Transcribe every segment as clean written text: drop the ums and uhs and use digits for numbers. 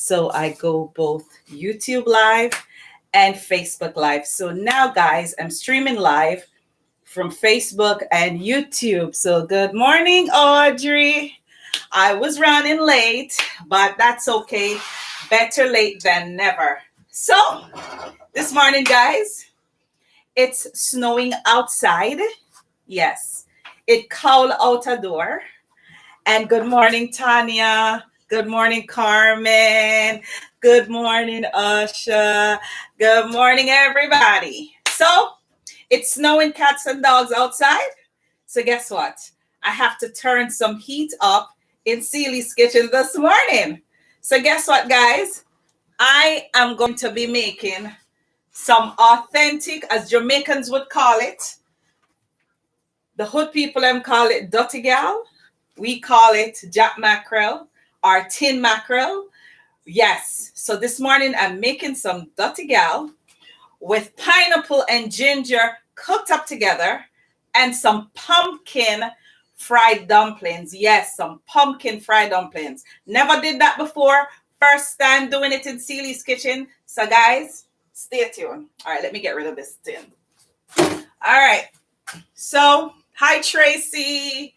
So I go both YouTube Live and Facebook Live. So now, guys, I'm streaming live from Facebook and YouTube. So good morning, Audrey. I was running late, but that's okay. Better late than never. So this morning, guys, it's snowing outside. Yes, it cold out a door. And good morning, Tanya. Good morning, Carmen. Good morning, Usha. Good morning, everybody. So it's snowing cats and dogs outside. So guess what? I have to turn some heat up in Celie's kitchen this morning. So guess what, guys? I am going to be making some authentic, as Jamaicans would call it. The hood people call it Dutty gal. We call it jack mackerel or tin mackerel. Yes. So this morning I'm making some Dutty gal with pineapple and ginger cooked up together and some pumpkin fried dumplings. Yes, some pumpkin fried dumplings. Never did that before. First time doing it in Celie's kitchen. So guys, stay tuned. All right, let me get rid of this tin. All right. So, hi Tracy.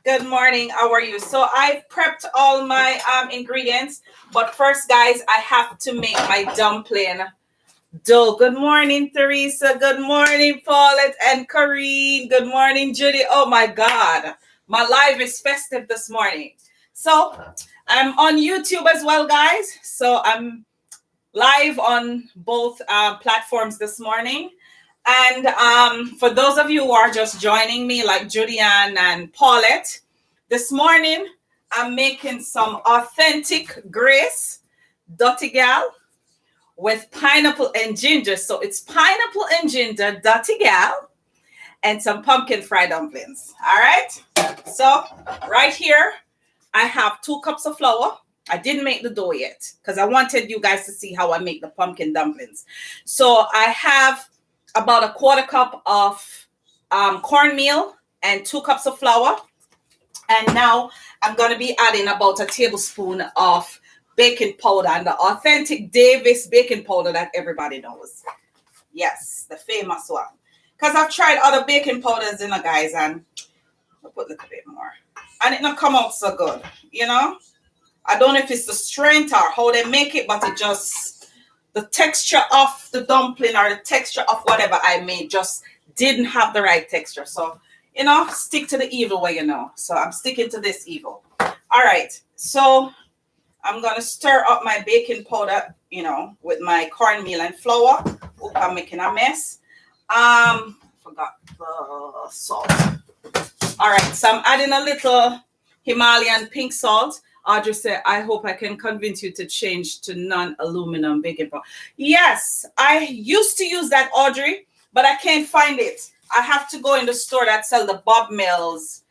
Good morning. How are you? So I've prepped all my ingredients. But first, guys, I have to make my dumpling dough. Good morning, Teresa. Good morning, Paulette and Corrine. Good morning, Judy. Oh my God. My live is festive this morning. So I'm on YouTube as well, guys. So I'm live on both platforms this morning. And for those of you who are just joining me, like Julianne and Paulette, this morning I'm making some authentic Grace Dutty gal with pineapple and ginger. So it's pineapple and ginger Dutty gal and some pumpkin fried dumplings. All right. So right here, I have 2 cups of flour. I didn't make the dough yet because I wanted you guys to see how I make the pumpkin dumplings. So I have about a 1/4 cup of cornmeal and 2 cups of flour. And now I'm going to be adding about a tablespoon of baking powder, and the authentic Davis baking powder that everybody knows. Yes, the famous one. Because I've tried other baking powders, guys, and I'll put a little bit more. And it not come out so good, I don't know if it's the strength or how they make it, but it just, the texture of the dumpling or the texture of whatever I made just didn't have the right texture. So, stick to the evil way, So I'm sticking to this evil. All right. So I'm going to stir up my baking powder, with my cornmeal and flour. Oop, I'm making a mess. Forgot the salt. All right. So I'm adding a little Himalayan pink salt. Audrey said, I hope I can convince you to change to non-aluminum baking powder. Yes, I used to use that, Audrey, but I can't find it. I have to go in the store that sell the Bob Mills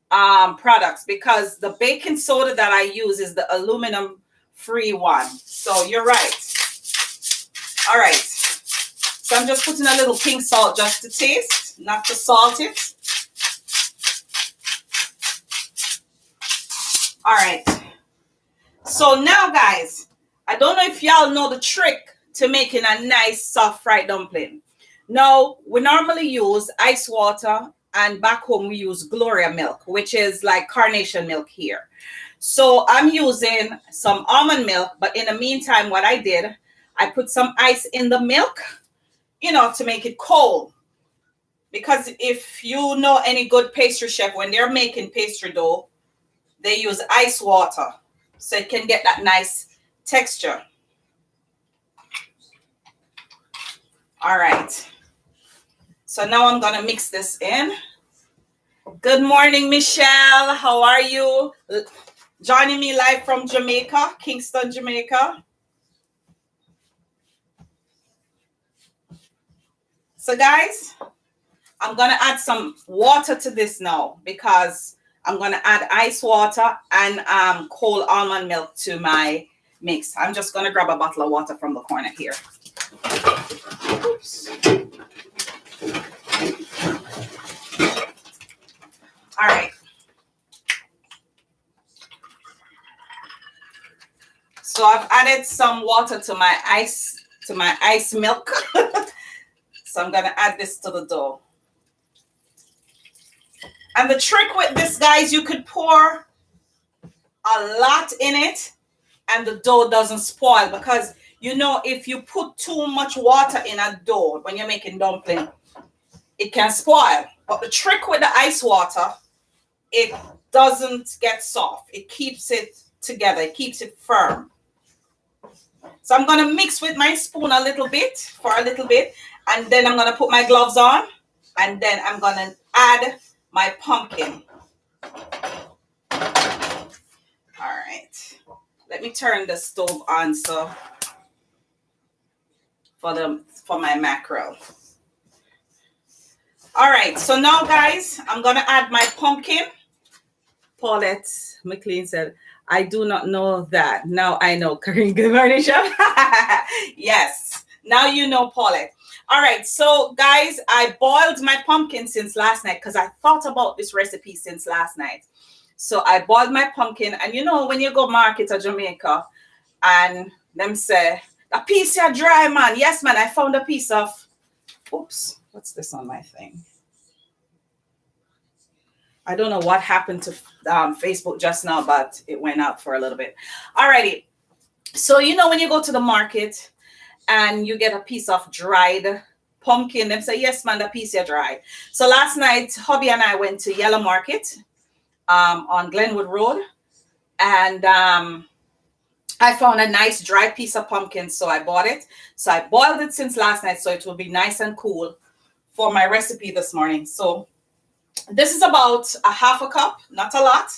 products because the baking soda that I use is the aluminum free one. So you're right. All right. So I'm just putting a little pink salt just to taste, not to salt it. All right. So now, guys, I don't know if y'all know the trick to making a nice soft fried dumpling. Now, we normally use ice water, and back home we use Gloria milk, which is like carnation milk here. So I'm using some almond milk, but in the meantime, what I did, I put some ice in the milk, to make it cold. Because if you know any good pastry chef, when they're making pastry dough, they use ice water so it can get that nice texture. All right. So now I'm going to mix this in. Good morning, Michelle. How are you? Joining me live from Jamaica, Kingston, Jamaica. So guys, I'm going to add some water to this now because I'm going to add ice water and cold almond milk to my mix. I'm just going to grab a bottle of water from the corner here. Oops. All right. So I've added some water to my ice milk. So I'm gonna add this to the dough. And the trick with this, guys, you could pour a lot in it and the dough doesn't spoil, because you know, if you put too much water in a dough when you're making dumpling, it can spoil. But the trick with the ice water, it doesn't get soft. It keeps it together. It keeps it firm. So I'm going to mix with my spoon a little bit, and then I'm going to put my gloves on, and then I'm going to add my pumpkin. All right. Let me turn the stove on so for my mackerel. All right, so now, guys, I'm going to add my pumpkin. Paulette McLean said, I do not know that. Now I know. Kareem, good morning, chef. Yes, now you know, Paulette. All right, so, guys, I boiled my pumpkin since last night because I thought about this recipe since last night. So I boiled my pumpkin. And, you know, when you go market to Jamaica and them say, a piece of dry, man. Yes, man, I found a piece of, oops. What's this on my thing? I don't know what happened to Facebook just now, but it went out for a little bit. Alrighty. So, you know, when you go to the market and you get a piece of dried pumpkin, they say, yes, man, the piece is dry. So last night, hubby and I went to Yellow Market on Glenwood Road. And I found a nice dry piece of pumpkin, so I bought it. So I boiled it since last night, so it will be nice and cool for my recipe this morning. So this is about a half a cup, not a lot,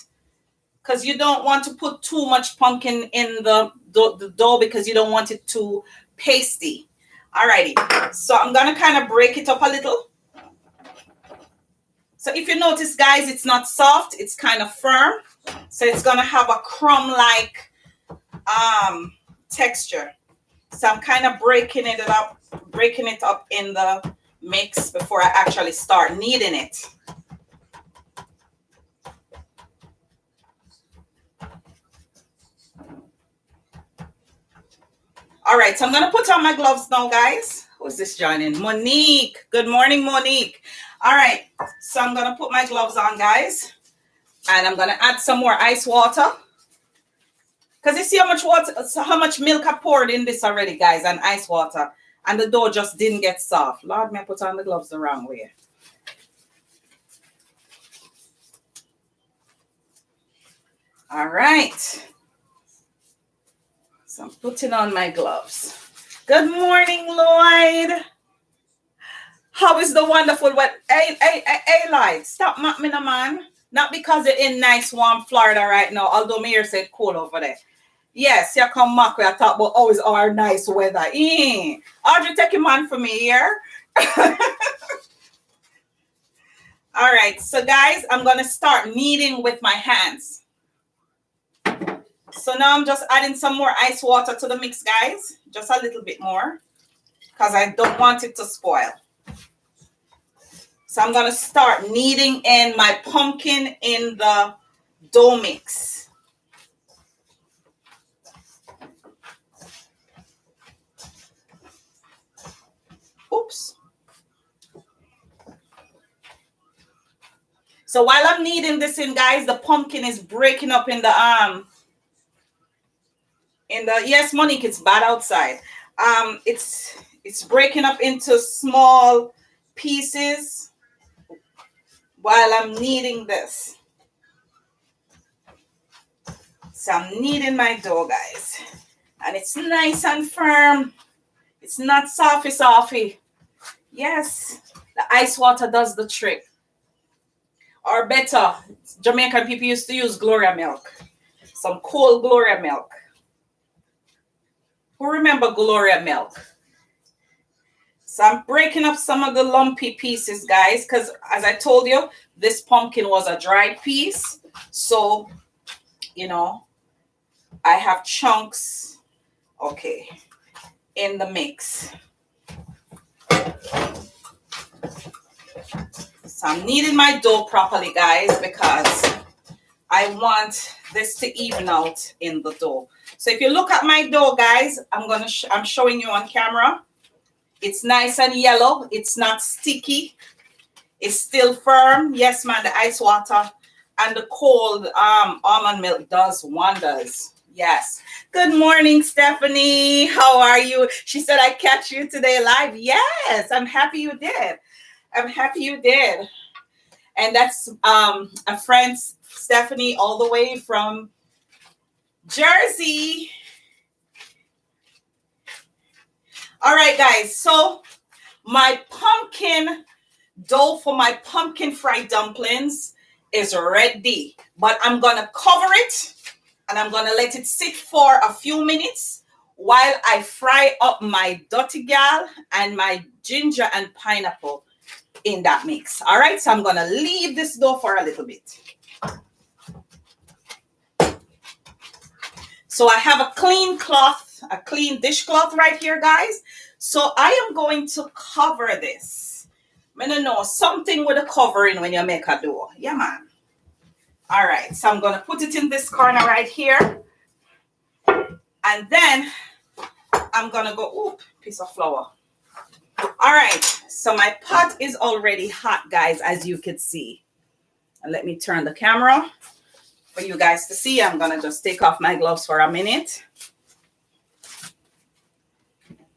because you don't want to put too much pumpkin in the dough because you don't want it too pasty. Alrighty, so I'm gonna kind of break it up a little. So if you notice, guys, it's not soft, it's kind of firm. So it's gonna have a crumb-like texture. So I'm kind of breaking it up in the mix before I actually start kneading it. All right, so I'm gonna put on my gloves now, guys. Who's this joining? Monique. Good morning, Monique. All right, so I'm gonna put my gloves on, guys, and I'm gonna add some more ice water. Because you see how much water, how much milk I poured in this already, guys, and ice water. And the dough just didn't get soft. Lord, may I put on the gloves the wrong way. All right. So I'm putting on my gloves. Good morning, Lloyd. How is the wonderful weather? Hey, Lloyd, stop me, no man. Not because you're in nice, warm Florida right now, although Mayor said cool over there. Yes, you come back where I talk about always our nice weather. Audrey, take your man for me here. All right, so guys, I'm going to start kneading with my hands. So now I'm just adding some more ice water to the mix, guys. Just a little bit more because I don't want it to spoil. So I'm going to start kneading in my pumpkin in the dough mix. Oops. So while I'm kneading this in, guys, the pumpkin is breaking up in the yes, Monique, it's bad outside. It's breaking up into small pieces while I'm kneading this. So I'm kneading my dough, guys. And it's nice and firm. It's not softy. Yes, the ice water does the trick. Or better, Jamaican people used to use Gloria milk. Some cold Gloria milk. Who remember Gloria milk? So I'm breaking up some of the lumpy pieces, guys, because as I told you, this pumpkin was a dried piece. So, you know, I have chunks, okay, in the mix. So I'm kneading my dough properly, guys, because I want this to even out in the dough. So if you look at my dough, guys, I'm showing you on camera. It's nice and yellow. It's not sticky. It's still firm. Yes, man, the ice water and the cold almond milk does wonders. Yes. Good morning, Stephanie. How are you? She said, I catch you today live. Yes, I'm happy you did. I'm happy you did. And that's a friend, Stephanie, all the way from Jersey. All right, guys. So my pumpkin dough for my pumpkin fried dumplings is ready. But I'm going to cover it and I'm going to let it sit for a few minutes while I fry up my Dutty gal and my ginger and pineapple in that mix. All right, so I'm going to leave this dough for a little bit. So I have a clean cloth, a clean dishcloth right here, guys. So I am going to cover this. I don't know, something with a covering when you make a dough. Yeah, man. All right, so I'm going to put it in this corner right here. And then I'm going to go, oop, piece of flour. All right, so my pot is already hot, guys, as you can see. And let me turn the camera for you guys to see. I'm going to just take off my gloves for a minute.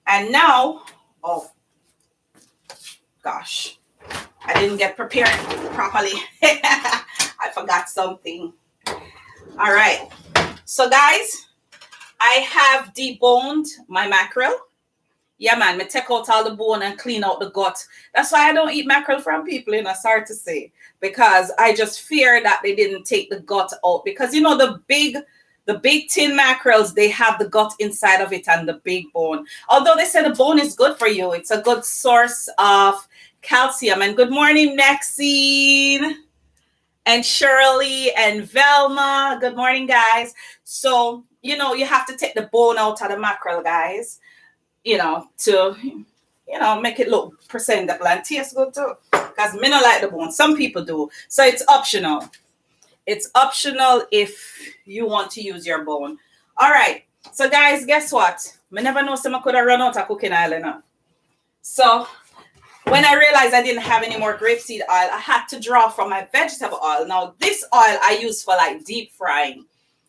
And now, oh, gosh, I didn't get prepared properly. I forgot something. All right, so guys, I have deboned my mackerel. Yeah, man, I take out all the bone and clean out the gut. That's why I don't eat mackerel from people, you know, sorry to say. Because I just fear that they didn't take the gut out. Because, you know, the big tin mackerels, they have the gut inside of it and the big bone. Although they say the bone is good for you. It's a good source of calcium. And good morning, Maxine and Shirley and Velma. Good morning, guys. So, you know, you have to take the bone out of the mackerel, guys. You know, to, you know, make it look presentable and taste good too. Because me not like the bone. Some people do. So it's optional. It's optional if you want to use your bone. All right. So guys, guess what? I never know someone could have run out of cooking oil enough. So when I realized I didn't have any more grapeseed oil, I had to draw from my vegetable oil. Now this oil I use for like deep frying.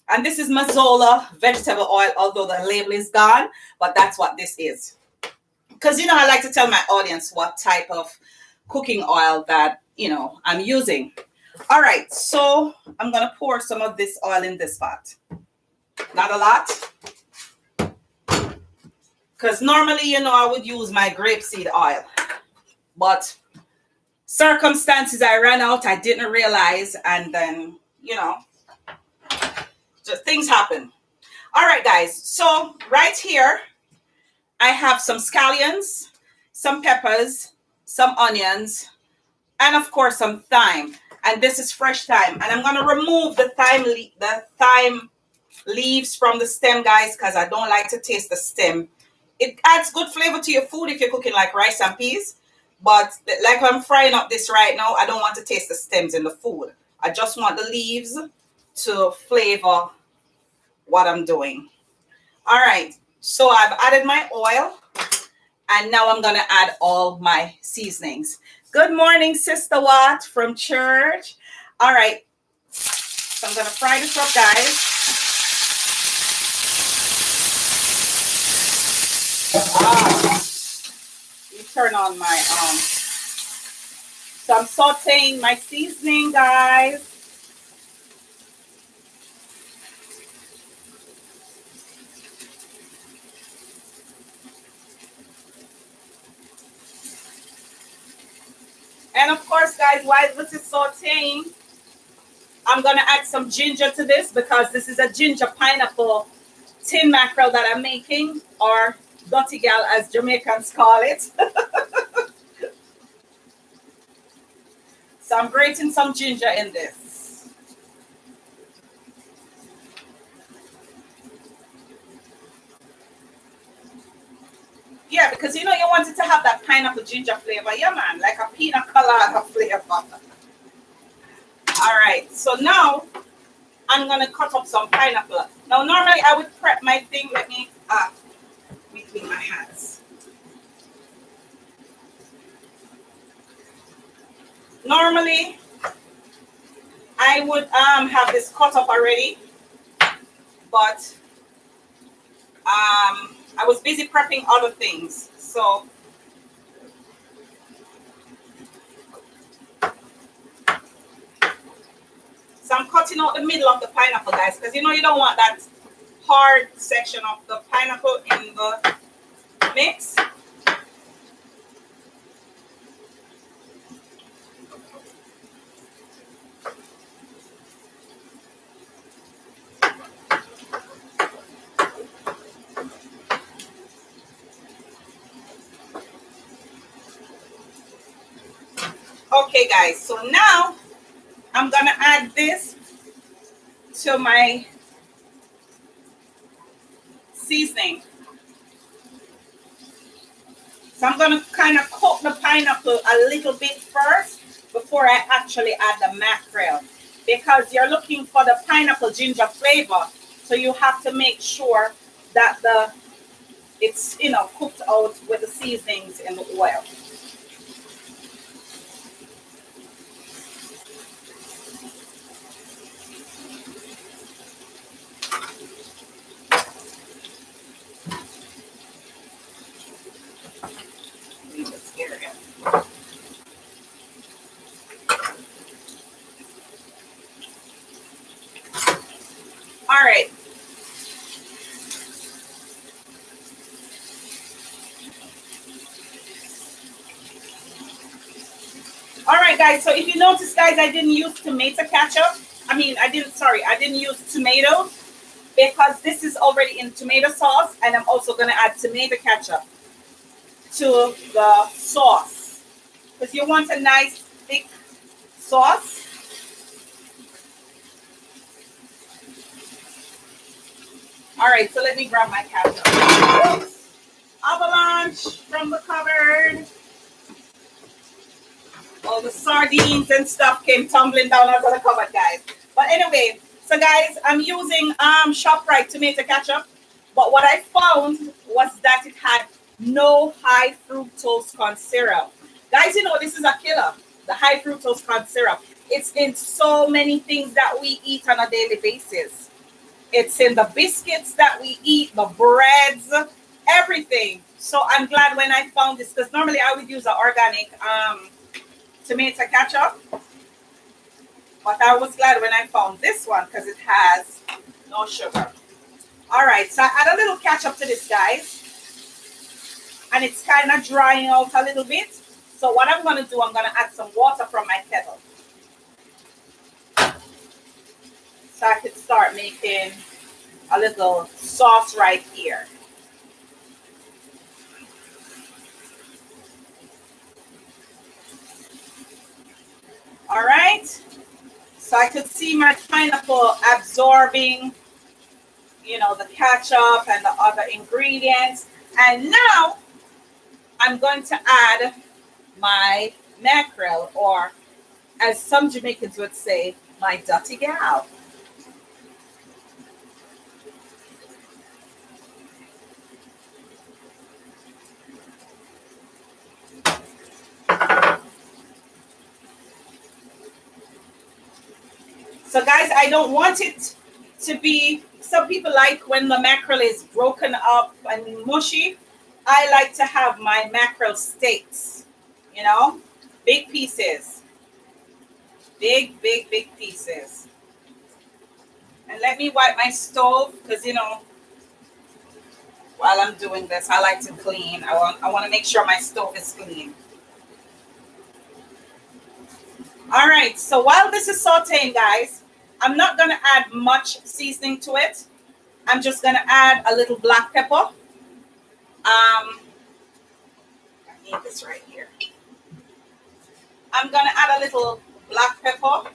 And this is Mazola vegetable oil, although the label is gone, but that's what this is. Because, you know, I like to tell my audience what type of cooking oil that, you know, I'm using. All right, so I'm going to pour some of this oil in this pot. Not a lot. Because normally, you know, I would use my grapeseed oil. But circumstances, I ran out, I didn't realize, and then, you know, just things happen. All right, guys. So right here, I have some scallions, some peppers, some onions, and of course some thyme. And this is fresh thyme. And I'm going to remove the thyme leaves from the stem, guys, because I don't like to taste the stem. It adds good flavor to your food if you're cooking like rice and peas. But like I'm frying up this right now, I don't want to taste the stems in the food. I just want the leaves to flavor what I'm doing. All right, so I've added my oil and now I'm gonna add all my seasonings. Good morning, Sister Watt from church. All right, so I'm gonna fry this up, guys. You turn on my so I'm sauteing my seasoning, guys. And of course, guys, while this is sauteing, I'm going to add some ginger to this because this is a ginger pineapple tin mackerel that I'm making, or Dutty gal as Jamaicans call it. So I'm grating some ginger in this. Yeah, because you know you want it to have that pineapple ginger flavor. Yeah, man, like a pina colada flavor. All right, so now I'm gonna cut up some pineapple. Now, normally I would prep my thing. Let me between my hands. Normally, I would have this cut up already, but I was busy prepping other things. So I'm cutting out the middle of the pineapple, guys, because you know you don't want that hard section of the pineapple in the mix. Okay, guys, so now I'm gonna add this to my seasoning. So I'm gonna kind of cook the pineapple a little bit first before I actually add the mackerel, because you're looking for the pineapple ginger flavor. So you have to make sure that it's cooked out with the seasonings in the oil. All right. All right, guys. So if you notice, guys, I didn't use tomato ketchup. I didn't use tomatoes because this is already in tomato sauce, and I'm also going to add tomato ketchup to the sauce because you want a nice thick sauce. All right, so let me grab my ketchup. Avalanche from the cupboard. All the sardines and stuff came tumbling down out of the cupboard, guys. But anyway, so guys, I'm using ShopRite tomato ketchup. But what I found was that it had no high fructose corn syrup. Guys, you know this is a killer. The high fructose corn syrup. It's in so many things that we eat on a daily basis. It's in the biscuits that we eat, the breads, everything. So I'm glad when I found this, because normally I would use an organic tomato ketchup, but I was glad when I found this one because it has no sugar. All right, so I add a little ketchup to this, guys, and it's kind of drying out a little bit. So what I'm going to do, I'm going to add some water from my kettle so I could start making a little sauce right here. All right, so I could see my pineapple absorbing, the ketchup and the other ingredients. And now I'm going to add my mackerel, or as some Jamaicans would say, my Dutty gal. So guys, I don't want it to be, some people like when the mackerel is broken up and mushy. I like to have my mackerel steaks, big pieces. Big, big, big pieces. And let me wipe my stove because, while I'm doing this, I like to clean. I want to make sure my stove is clean. All right, so while this is sauteing, guys, I'm not going to add much seasoning to it. I'm just going to add a little black pepper. I need this right here. I'm going to add a little black pepper.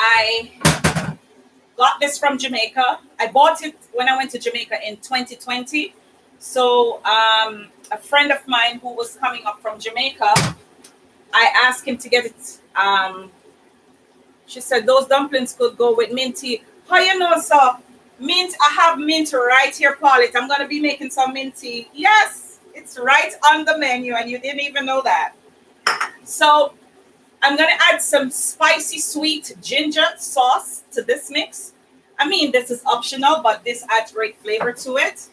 I got this from Jamaica. I bought it when I went to Jamaica in 2020. So a friend of mine who was coming up from Jamaica, I asked him to get it. She said those dumplings could go with minty. How you know, so mint? I have mint right here, Paulette. I'm gonna be making some minty. Yes, it's right on the menu, and you didn't even know that. So I'm gonna add some spicy sweet ginger sauce to this mix. I mean, this is optional, but this adds great flavor to it.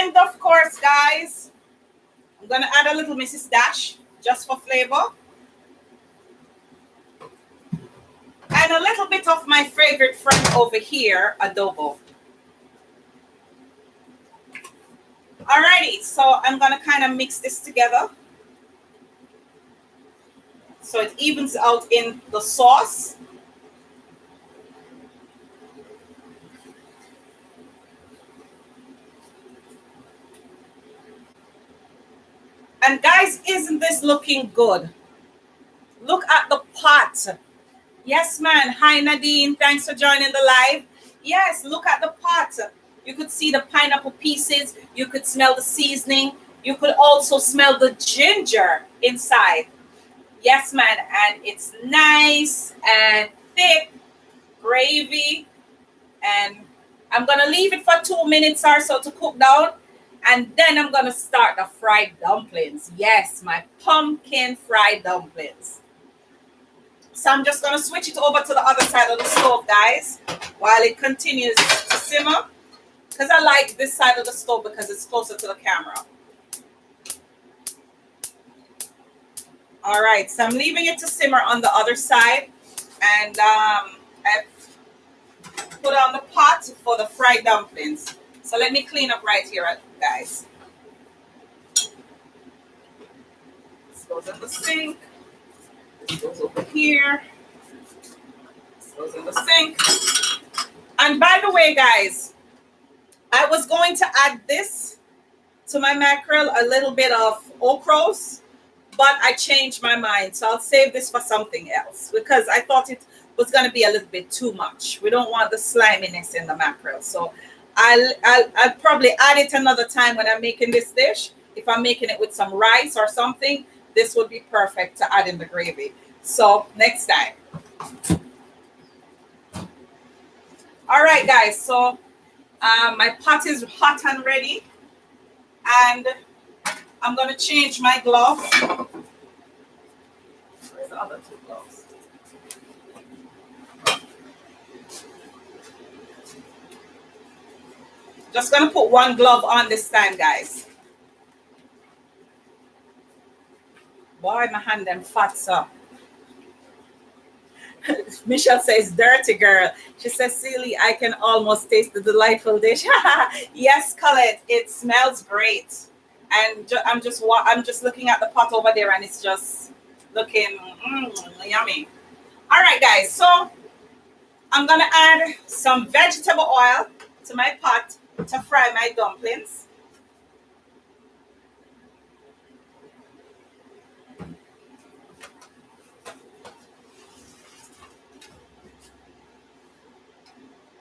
And of course, guys, I'm gonna add a little Mrs. Dash just for flavor. And a little bit of my favorite friend over here, adobo. Alrighty, so I'm gonna kind of mix this together so it evens out in the sauce. And guys, isn't this looking good? Look at the pot. Yes, man. Hi, Nadine. Thanks for joining the live. Yes, look at the pot. You could see the pineapple pieces. You could smell the seasoning. You could also smell the ginger inside. Yes, man. And it's nice and thick gravy. And I'm going to leave it for 2 minutes or so to cook down. And then I'm going to start the fried dumplings. Yes, my pumpkin fried dumplings. So I'm just going to switch it over to the other side of the stove, guys, while it continues to simmer. Because I like this side of the stove because it's closer to the camera. All right, so I'm leaving it to simmer on the other side. And I put on the pot for the fried dumplings. So let me clean up right here, guys. This goes in the sink. This goes over here. This goes in the sink. And by the way, guys, I was going to add this to my mackerel, a little bit of okras, but I changed my mind. So I'll save this for something else because I thought it was going to be a little bit too much. We don't want the sliminess in the mackerel. So I'll probably add it another time when I'm making this dish. If I'm making it with some rice or something, this would be perfect to add in the gravy. So next time. All right, guys. So my pot is hot and ready. And I'm going to change my glove. Where's the other two gloves? Just going to put one glove on this time, guys. Boy, my hand them fat, so. Michelle says, dirty girl. She says, Silly, I can almost taste the delightful dish. Yes, Colette, it smells great. And I'm just looking at the pot over there, and it's just looking yummy. All right, guys. So I'm gonna add some vegetable oil to my pot to fry my dumplings.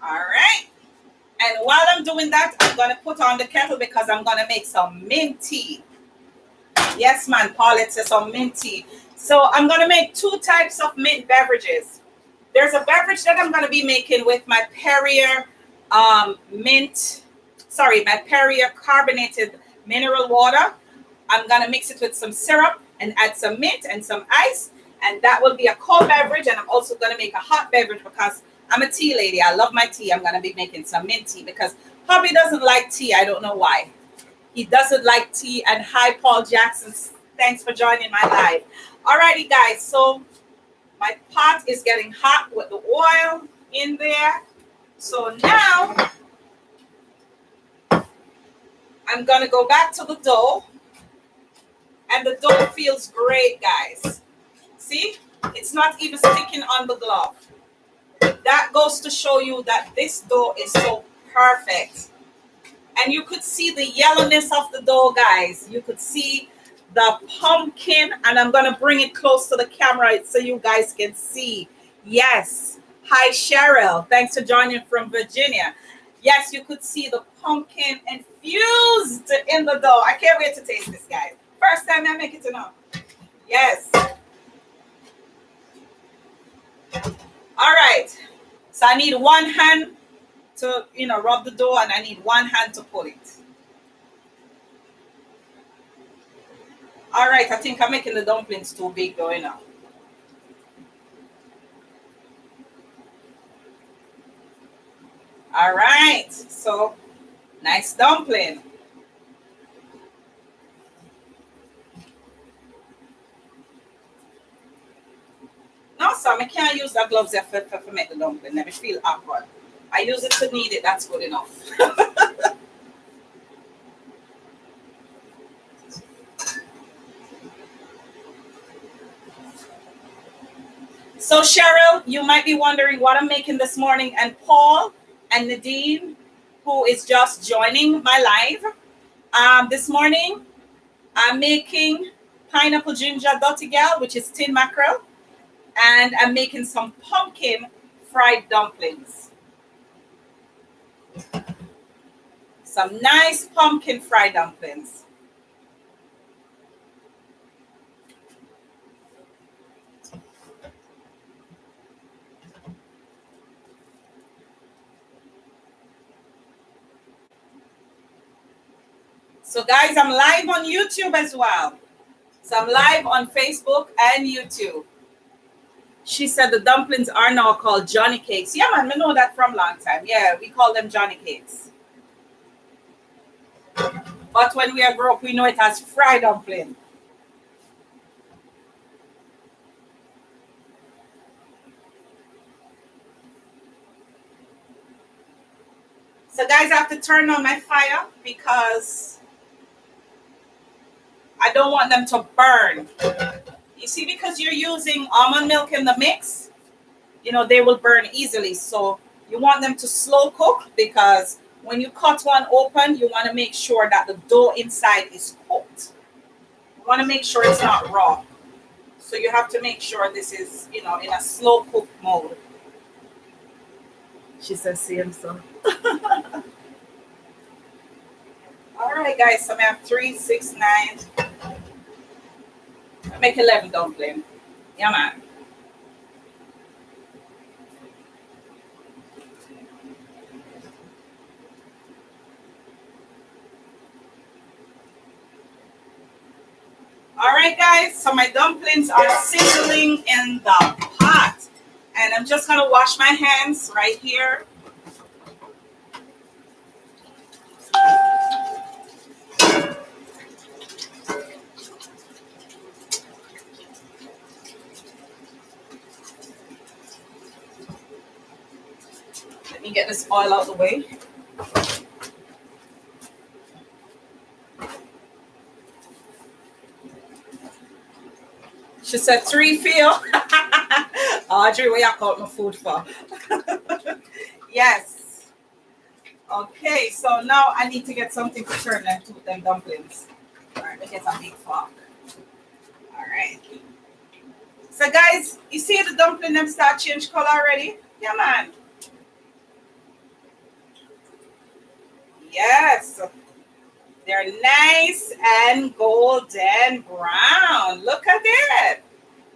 All right. And while I'm doing that, I'm going to put on the kettle because I'm going to make some mint tea. Yes, man, Paulette says some mint tea. So I'm going to make 2 types of mint beverages. There's a beverage that I'm going to be making with my Perrier my Perrier carbonated mineral water. I'm going to mix it with some syrup and add some mint and some ice. And that will be a cold beverage. And I'm also going to make a hot beverage because I'm a tea lady. I love my tea. I'm going to be making some mint tea because hubby doesn't like tea. I don't know why. He doesn't like tea. And hi, Paul Jackson. Thanks for joining my live. Alrighty, guys. So my pot is getting hot with the oil in there. So now I'm going to go back to the dough. And the dough feels great, guys. See? It's not even sticking on the glove. That goes to show you that this dough is so perfect. And you could see the yellowness of the dough, guys. You could see the pumpkin, and I'm gonna bring it close to the camera so you guys can see. Yes. Hi, Cheryl. Thanks for joining from Virginia. Yes, you could see the pumpkin infused in the dough. I can't wait to taste this, guys. First time I make it enough. Yes. All right. So I need one hand to, rub the dough, and I need one hand to pull it. All right. I think I'm making the dumplings too big going on. All right. So nice dumpling. No, so I can't use the gloves for make the dumpling. Let me feel awkward. I use it to knead it. That's good enough. So Cheryl, you might be wondering what I'm making this morning, and Paul and Nadine, who is just joining my live, this morning I'm making pineapple ginger Dutty gal, which is tin mackerel, and I'm making some pumpkin fried dumplings. Some nice pumpkin fried dumplings. So guys, I'm live on YouTube as well. So I'm live on Facebook and YouTube. She said the dumplings are now called Johnny cakes. Yeah, man, we know that from a long time. Yeah, we call them Johnny cakes. But when we grow up, we know it as fried dumpling. So guys, I have to turn on my fire because I don't want them to burn. You see, because you're using almond milk in the mix, they will burn easily. So you want them to slow cook, because when you cut one open, you want to make sure that the dough inside is cooked. You want to make sure it's not raw. So you have to make sure this is, in a slow cook mode. She says, same so. All right, guys. So I have 3, 6, 9. I make 11 dumpling. Yeah, man. All right, guys. So my dumplings are sizzling in the pot, and I'm just gonna wash my hands right here. Let me get this oil out of the way. She said 3 feel. Audrey, what you call my food for? Yes. Okay, so now I need to get something to turn them to them dumplings. All right, let's get a big fork. All right. So guys, you see the dumpling them start change color already? Yeah, man. Yes. They're nice and golden brown. Look at it.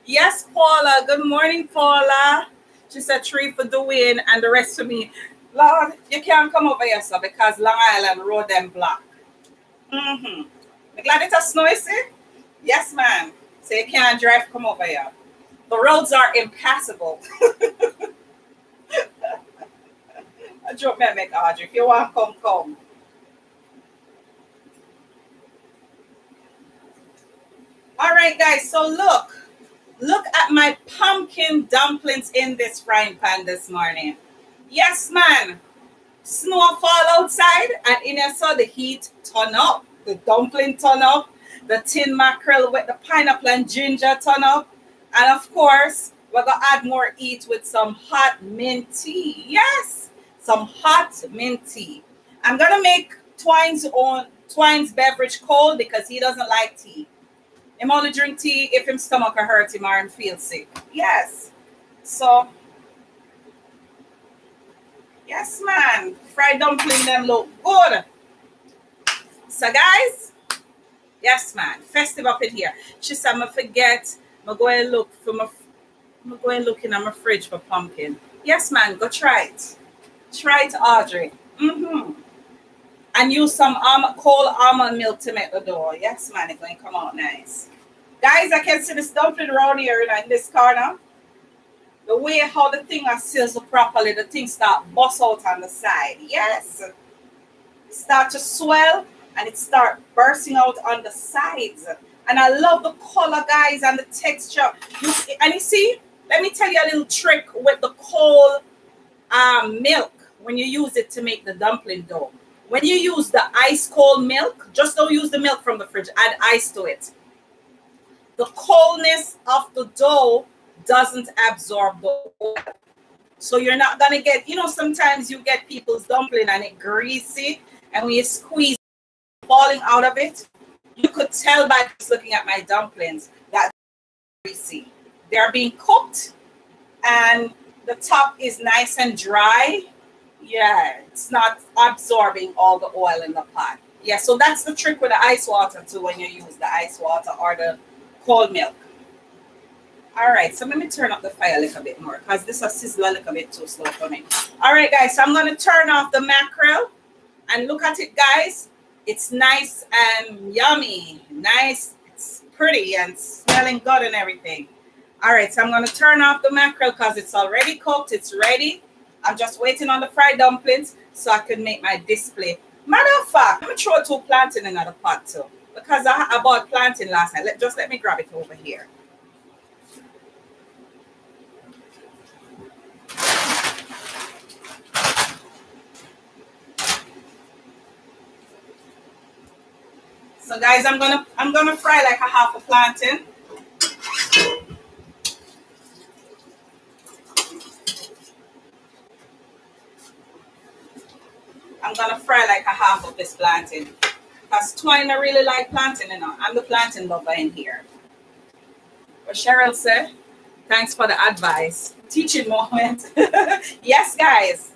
Yes, Paula. Good morning, Paula. She said 3 for Dwayne and the rest for me. Lord, you can't come over here, sir, because Long Island road them black. I'm glad it's a snowy, see? Yes, ma'am. So you can't drive, come over here. The roads are impassable. I joke me make Audrey. If you want to come. All right, guys. So look at my pumpkin dumplings in this frying pan this morning. Yes, man. Snow fall outside, and in there saw the heat turn up. The dumpling turn up. The tin mackerel with the pineapple and ginger turn up. And of course, we're going to add more heat with some hot mint tea. Yes, some hot mint tea. I'm going to make Twine's beverage cold because he doesn't like tea. Him only drink tea if him stomach hurt him or him feel sick. Yes. So yes, man. Fried dumpling them look good. So guys, yes, man. Festive up in here. She said, "I forget. I'm going to look for my. I'm going to look in my fridge for pumpkin." Yes, man. Go try it. Try it, Audrey. And use some cold almond milk to make the dough. Yes, man. It's going to come out nice. Guys, I can see this dumpling around here in this corner. The way how the thing is sealed properly, the thing start bust out on the side. Yes. It start to swell and it start bursting out on the sides. And I love the color, guys, and the texture. And you see, let me tell you a little trick with the cold milk when you use it to make the dumpling dough. When you use the ice cold milk, just don't use the milk from the fridge. Add ice to it. The coldness of the dough doesn't absorb the oil. So you're not going to get, sometimes you get people's dumpling and it greasy. And when you squeeze falling out of it, you could tell by just looking at my dumplings that they're greasy. They're being cooked and the top is nice and dry. Yeah, it's not absorbing all the oil in the pot. Yeah, so that's the trick with the ice water too when you use the ice water or the cold milk. All right, so let me turn up the fire a little bit more because this is sizzling a little bit too slow for me. All right, guys, so I'm going to turn off the mackerel and look at it, guys. It's nice and yummy. Nice, it's pretty and smelling good and everything. All right, so I'm going to turn off the mackerel because it's already cooked. It's ready. I'm just waiting on the fried dumplings so I can make my display. Matter of fact, let me throw 2 plantain in another pot too because I bought plantain last night. Just let me grab it over here. So guys, I'm gonna fry like a half a plantain. I'm gonna fry like a half of this plantain. Because Twine I really like plantain, I'm the plantain lover in here. But Cheryl said, thanks for the advice. Teaching moment. Yes, guys.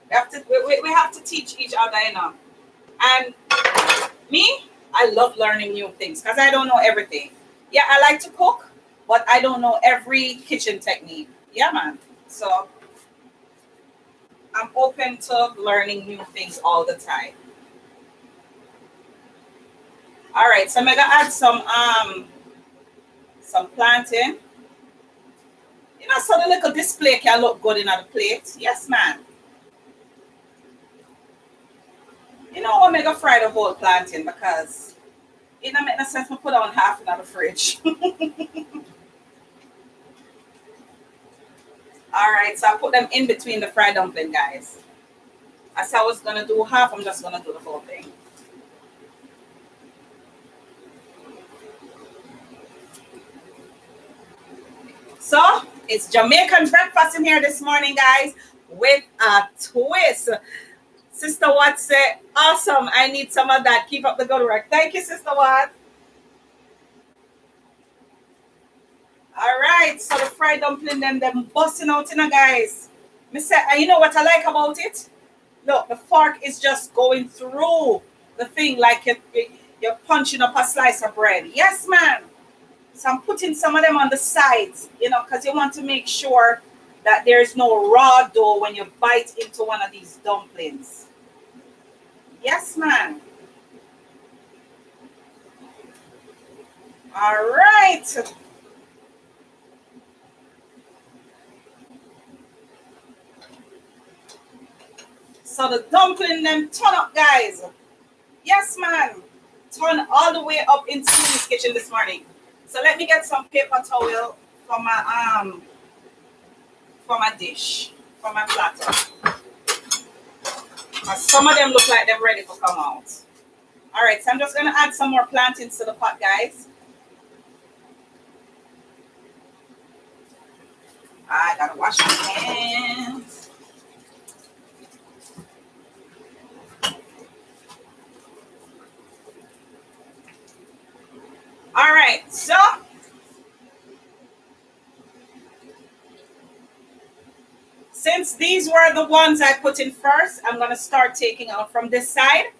We have to teach each other, And me, I love learning new things because I don't know everything. Yeah, I like to cook, but I don't know every kitchen technique. Yeah, man. So I'm open to learning new things all the time. All right, so I'm gonna add some plantain. So the little display can look good in the plate. Yes, man. I'm gonna fry the whole plantain because it don't make no sense to put on half in the fridge. All right, so I put them in between the fried dumpling, guys. As I was gonna do half, I'm just gonna do the whole thing. So it's Jamaican breakfast in here this morning, guys, with a twist. Sister Watt said, awesome. I need some of that. Keep up the good work. Thank you, Sister Watt. All right, so the fried dumpling, them busting out, guys. Me say, and you know what I like about it? Look, the fork is just going through the thing like you're punching up a slice of bread. Yes, man. So I'm putting some of them on the sides, because you want to make sure that there's no raw dough when you bite into one of these dumplings. Yes, man. All right. So the dumpling them turn up, guys. Yes, man. Turn all the way up into this kitchen this morning. So let me get some paper towel for my dish, for my platter. Some of them look like they're ready to come out. All right, so I'm just gonna add some more plantains to the pot, guys. I gotta wash my hands. Since these were the ones I put in first, I'm going to start taking out from this side.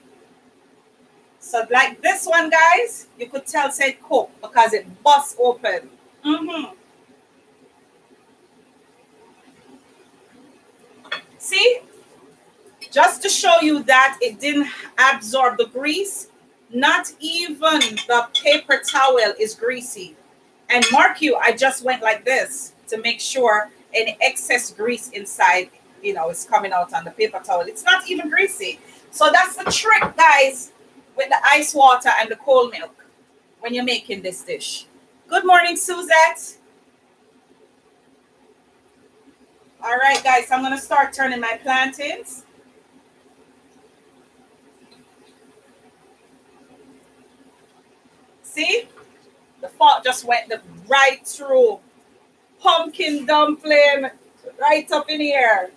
So like this one, guys, you could tell said cook because it busts open. See? Just to show you that it didn't absorb the grease. Not even the paper towel is greasy. And mark you, I just went like this to make sure any excess grease inside, is coming out on the paper towel. It's not even greasy. So that's the trick, guys, with the ice water and the cold milk when you're making this dish. Good morning, Suzette. All right, guys, I'm going to start turning my plantains. See? The fork just went right through. Pumpkin dumpling right up in here.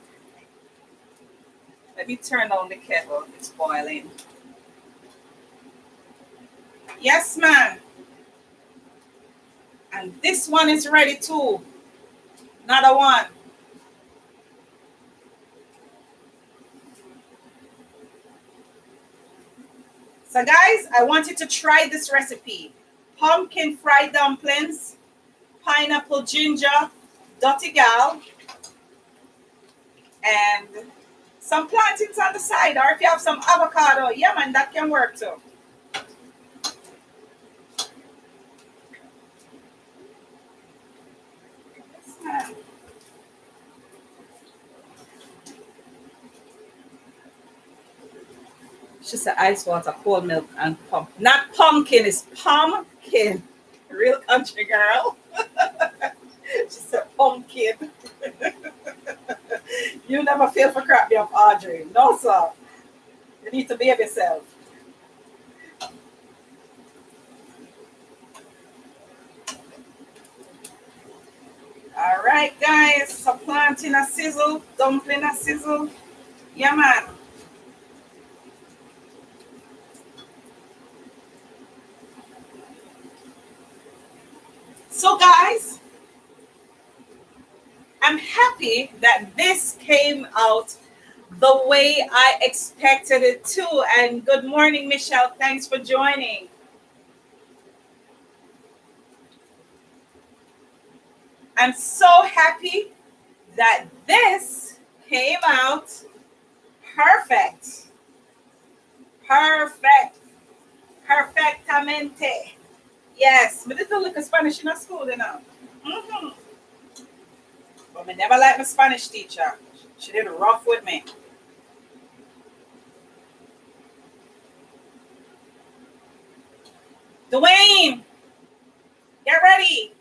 Let me turn on the kettle. It's boiling. Yes, ma'am. And this one is ready too. Another one. So guys, I want you to try this recipe. Pumpkin fried dumplings, pineapple ginger, Dutty gal, and some plantains on the side. Or if you have some avocado, yeah man, that can work too. She said ice water, cold milk, and pumpkin. Not pumpkin, it's pumpkin. Real country girl. She said pumpkin. You never feel for crap me up, Audrey. No, sir. You need to behave yourself. All right, guys. So plantain a sizzle, dumpling a sizzle. Yeah, man. So, guys, I'm happy that this came out the way I expected it to. And good morning, Michelle. Thanks for joining. I'm so happy that this came out perfect. Perfect. Perfectamente. Yes, but this don't look a Spanish in a school, you know. But I never liked my Spanish teacher. She did rough with me. Dwayne, get ready.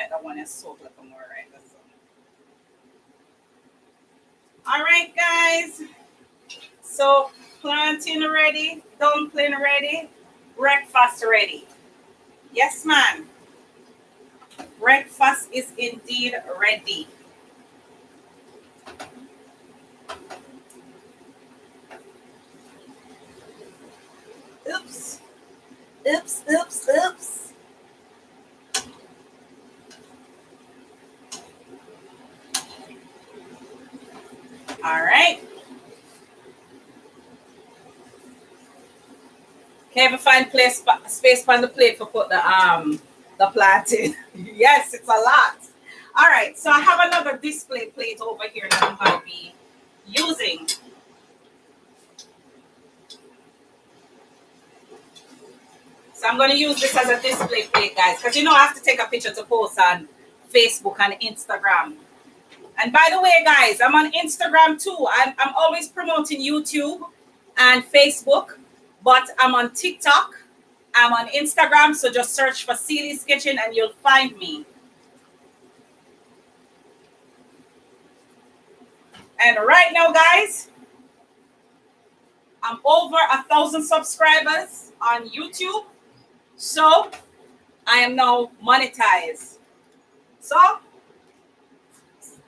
That one is so like more right. All right, guys. So plantain ready, dumpling ready, breakfast ready. Yes, ma'am. Breakfast is indeed ready. Oops. Oops, oops, oops. All right. Can you find space on the plate for put the plantain? Yes, it's a lot. All right, so I have another display plate over here that I'm going to be using. So I'm going to use this as a display plate, guys, because I have to take a picture to post on Facebook and Instagram. And by the way, guys, I'm on Instagram too. I'm always promoting YouTube and Facebook, but I'm on TikTok. I'm on Instagram, so just search for Celie's Kitchen and you'll find me. And right now, guys, I'm over 1,000 subscribers on YouTube. So I am now monetized. So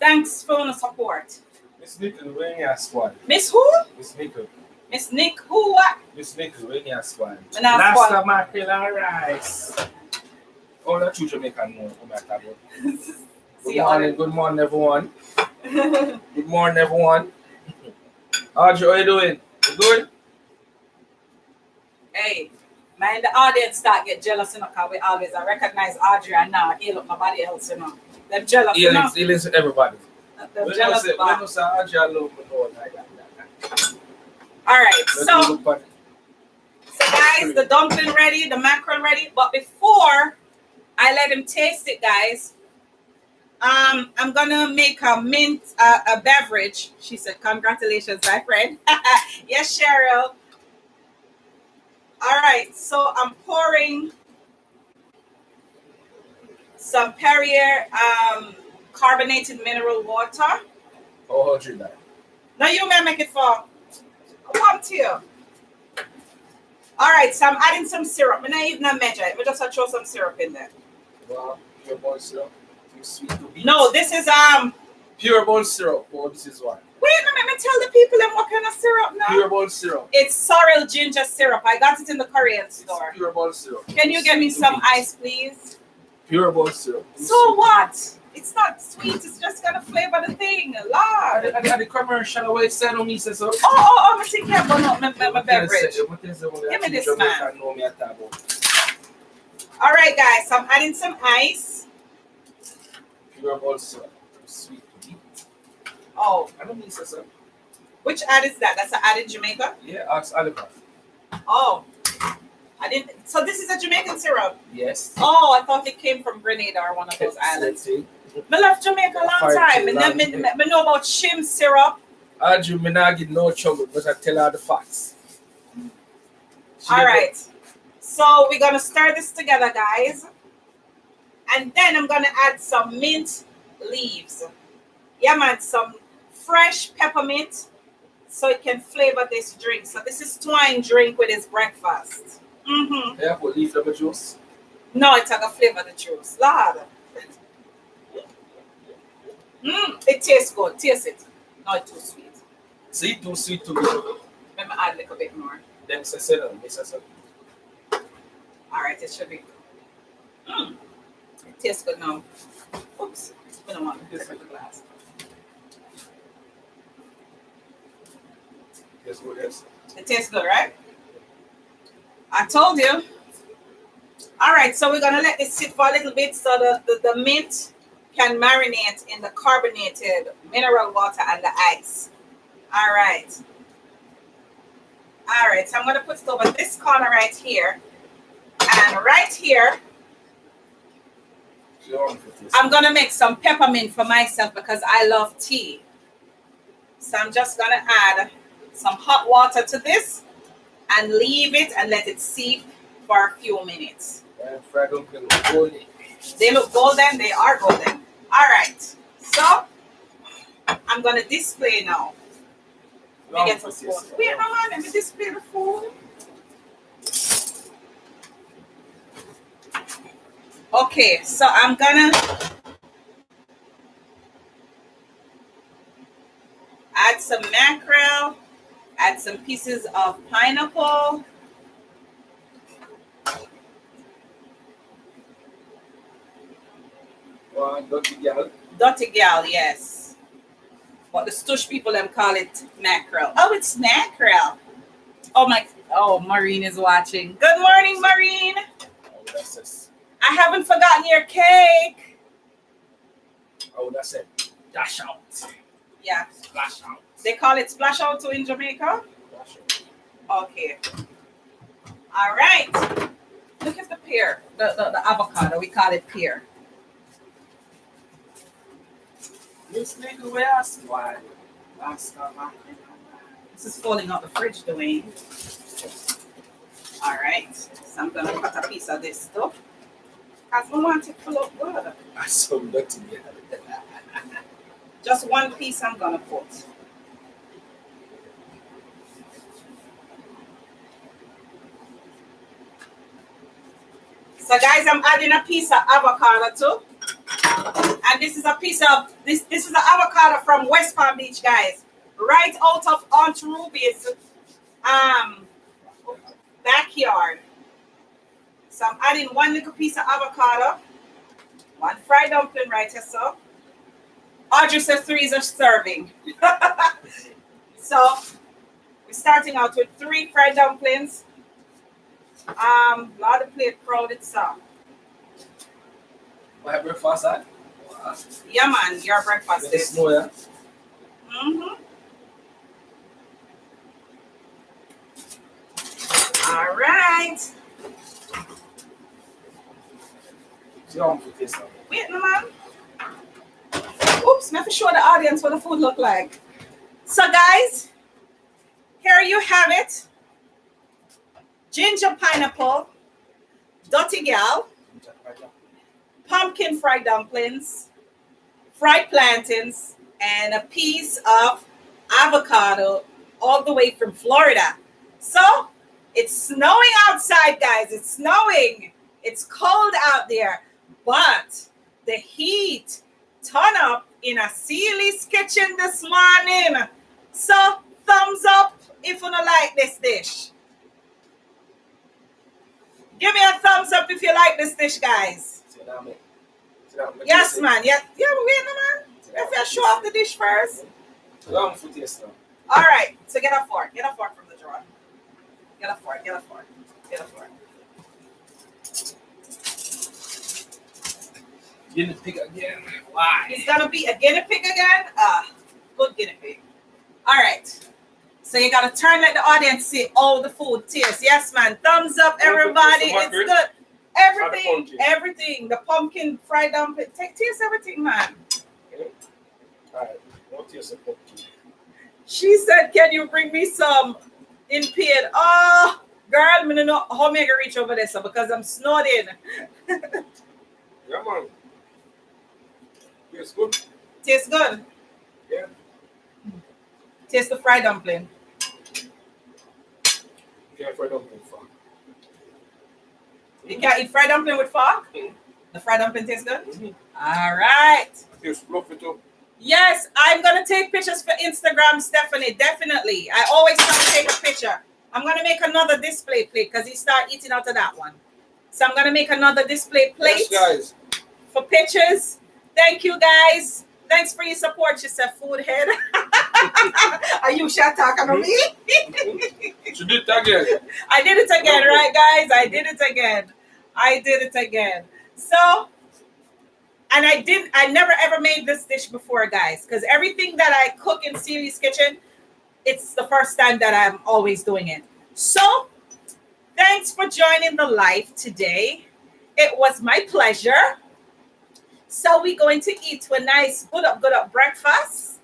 Thanks for the support. Miss Nickel, when you squad. Miss who? Miss Nickel. Miss Nick who what? Miss Nickel, when you squad. Last mackerel and rice. All the true Jamaican know who I'm talking about. Good morning, everyone. Good morning, everyone. Audrey, how you doing? You good? Hey, man, the audience start get jealous, you know, because we always recognize Audrey and now he look nobody else, you know. They're jealous, you know. He listen to everybody. They're jealous about. When you say Audrey alone, we know like that. All right, so guys, the dumpling ready, the mackerel ready. But before I let him taste it, guys, I'm gonna make a mint a beverage. She said, "Congratulations, my friend." Yes, Cheryl. All right, so I'm pouring some Perrier carbonated mineral water. How hot you that? Now you may make it for. I want to. All right, so I'm adding some syrup. I'm not even measure it. I just throw some syrup in there. Wow, pure bone syrup. Too sweet to beat. No, this is pure bone syrup. Oh, this is what? Wait a minute, let me tell the people them what kind of syrup now. Pure bone syrup. It's sorrel ginger syrup. I got it in the Korean store. It's pure bone syrup. Can you get me some ice, please? Pure bone syrup. So what? It's not sweet. It's just gonna flavor the thing. Lord. And the commercial away send on me says so. Oh, I'm thinking about my beverage. Give me this, man. All right, guys. So I'm adding some ice. Pure bone syrup. Sweet to eat. Oh. I don't mean so. Which ad is that? That's an ad in Jamaica? Yeah, ask Oliver. Oh. I didn't. So this is a Jamaican syrup? Yes. Oh, I thought it came from Grenada or one of those islands. I left Jamaica a long time. And then I know about shim syrup. Andrew, me not get no trouble, but I tell her the facts. All right. So we're going to stir this together, guys. And then I'm going to add some mint leaves. Yeah, man, some fresh peppermint so it can flavor this drink. So this is Dwayne drink with his breakfast. Mm-hmm. Yeah, put leaf lemon juice. No, it's like a flavor the juice. Lord. It tastes good. Taste it. No, it's too sweet. See, too sweet to me. Let me add a little bit more. Then say so. All right, it should be. It tastes good now. Oops. I don't want to take the glass. Yes, good, yes. It tastes good, right? I told you. All right, so we're going to let this sit for a little bit so the mint can marinate in the carbonated mineral water and the ice. All right. All right, so I'm going to put it over this corner right here. And right here, I'm going to make some peppermint for myself because I love tea. So I'm just going to add some hot water to this and leave it and let it seep for a few minutes. They look golden. They are golden. All right. So I'm going to display now. Let me get some spoon. Wait, mama, let me display the food. Okay, so I'm going to add some mackerel, add some pieces of pineapple. Dutty gal. Dutty gal, yes. But the stush people them call it mackerel. Oh, it's mackerel. Oh, Maureen is watching. Good morning, Maureen. Oh, that's it. I haven't forgotten your cake. Oh, that's it. Dash out. Yeah. Splash out. They call it splash out too in Jamaica? Splash out. Okay. All right. Look at the pear, the avocado. We call it pear. This nigga, where else? Why? This is falling out the fridge, Dwayne. All right. So I'm going to cut a piece of this stuff. Because I want it to look good. That's so dirty. Just one piece I'm going to put. So guys, I'm adding a piece of avocado too. And this is a piece of this is an avocado from West Palm Beach, guys. Right out of Aunt Ruby's backyard. So I'm adding one little piece of avocado, one fried dumpling right here, so. Audrey says 3 is a serving. So we're starting out with 3 fried dumplings. Lot of plate crowded, so. What have breakfast at? Yeah, man, your breakfast is. Snow, yeah? Mm-hmm. All right. See how I'm going to taste that. Wait, no, man. Oops, I have to show the audience what the food look like. So, guys, here you have it. Ginger pineapple, Dutty gal, pumpkin fried dumplings, fried plantains, and a piece of avocado all the way from Florida. So, it's snowing outside, guys. It's snowing. It's cold out there. But the heat turn up in a Sealy's kitchen this morning. So, thumbs up if you don't like this dish. Give me a thumbs up if you like this dish, guys. Yes, man. Yeah, wait, man. If you show off the dish first. All right. So get a fork. Get a fork from the drawer. Get a fork. Get a fork. Get a fork. Guinea pig again. Why? He's gonna be a guinea pig again. Good guinea pig. All right. So you gotta turn, let the audience see all the food tastes. Yes, man. Thumbs up, everybody. It's good. Everything. The pumpkin fried dumpling. Taste everything, man. Okay. All right. Don't taste the pumpkin. She said, "Can you bring me some in paid?" Oh, girl, I don't know how I'm gonna reach over there, so because I'm snowed in. Yeah, man. Tastes good. Tastes good. Yeah. Taste the fried dumpling. You can't fry dumpling with fork. You can't eat fried dumpling with fork? Mm-hmm. The fried dumpling tastes good? Mm-hmm. All right. It's fluffy too. Yes, I'm going to take pictures for Instagram, Stephanie. Definitely. I always try to take a picture. I'm going to make another display plate because he started eating out of that one. So I'm going to make another display plate. Yes, guys. For pictures. Thank you, guys. Thanks for your support, she said, food head. Are you sure talking to me? She did it again. I did it again, right, guys? I did it again. So, and I never ever made this dish before, guys, because everything that I cook in Sealy's kitchen, it's the first time that I'm always doing it. So, thanks for joining the live today. It was my pleasure. So we're going to eat to a nice good up breakfast.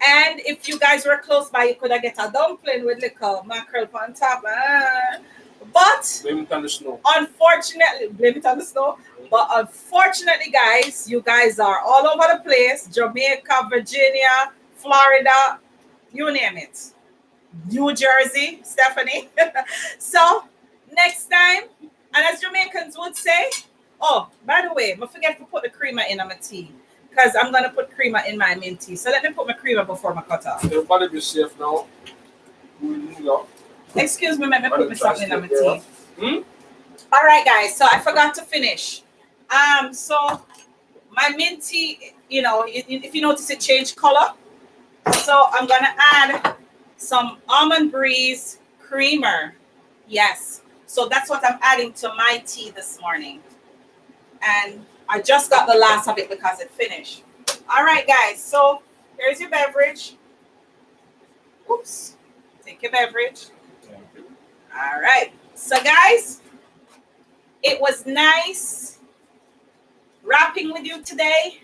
And if you guys were close by, you could have get a dumpling with little mackerel on top. But blame it on the snow. Unfortunately, blame it on the snow. But unfortunately, guys, you guys are all over the place. Jamaica, Virginia, Florida, you name it. New Jersey, Stephanie. So next time, and as Jamaicans would say, oh, by the way, I forget to put the creamer in my tea because I'm going to put creamer in my mint tea. So let me put my creamer before my cut off. Everybody be safe now. Excuse me, let me put something in my tea. All right, guys. So I forgot to finish. So my mint tea, you know, if you notice it changed color. So I'm going to add some Almond Breeze creamer. Yes. So that's what I'm adding to my tea this morning. And I just got the last of it because it finished. All right, guys. So here's your beverage. Oops. Take your beverage. All right. So, guys, it was nice rapping with you today.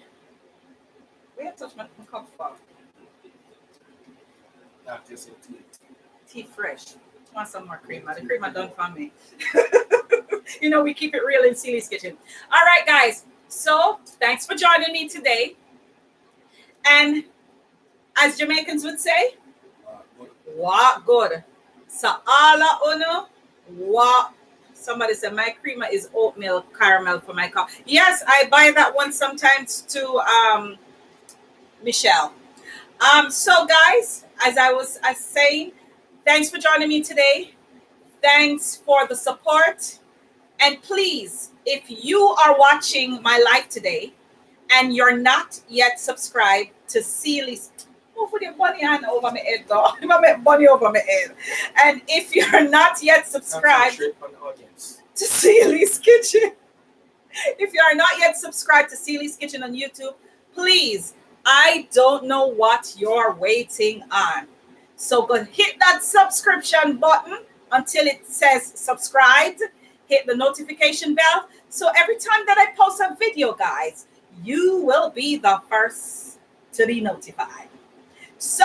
Where I touch my cup for? Tea fresh. Want some more creamer? The creamer done for me. You know, we keep it real in Sealy's kitchen. All right, guys. So thanks for joining me today. And as Jamaicans would say, what good. So all uno, what Somebody said my creamer is oatmeal caramel for my coffee. Yes, I buy that one sometimes too, Michelle. So guys, as I was saying, thanks for joining me today. Thanks for the support. And please, if you are watching my live today and you're not yet subscribed to Sealy's, oh, put your bunny hand over my head, though. Bunny over my head. And if you're not yet subscribed to Sealy's Kitchen, if you are not yet subscribed to Sealy's Kitchen on YouTube, please, I don't know what you're waiting on. So go hit that subscription button until it says subscribed. Hit the notification bell. So every time that I post a video, guys, you will be the first to be notified. So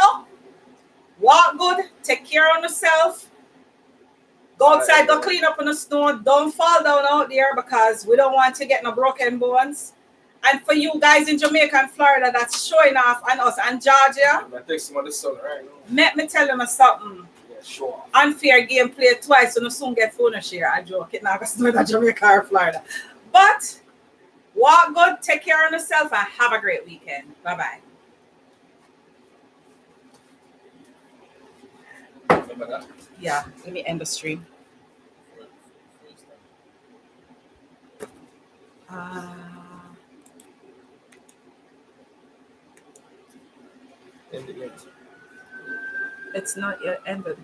walk good, take care of yourself. Go outside, go clean up on the snow. Don't fall down out there because we don't want to get no broken bones. And for you guys in Jamaica and Florida that's showing off on us and Georgia, let me tell you something. Yeah, sure. Unfair game played twice, so no soon get phone share. I joke it now because it's not Jamaica or Florida. But walk good, take care of yourself, and have a great weekend. Bye-bye. Remember that? Yeah, let me end the stream. It's not yet ended.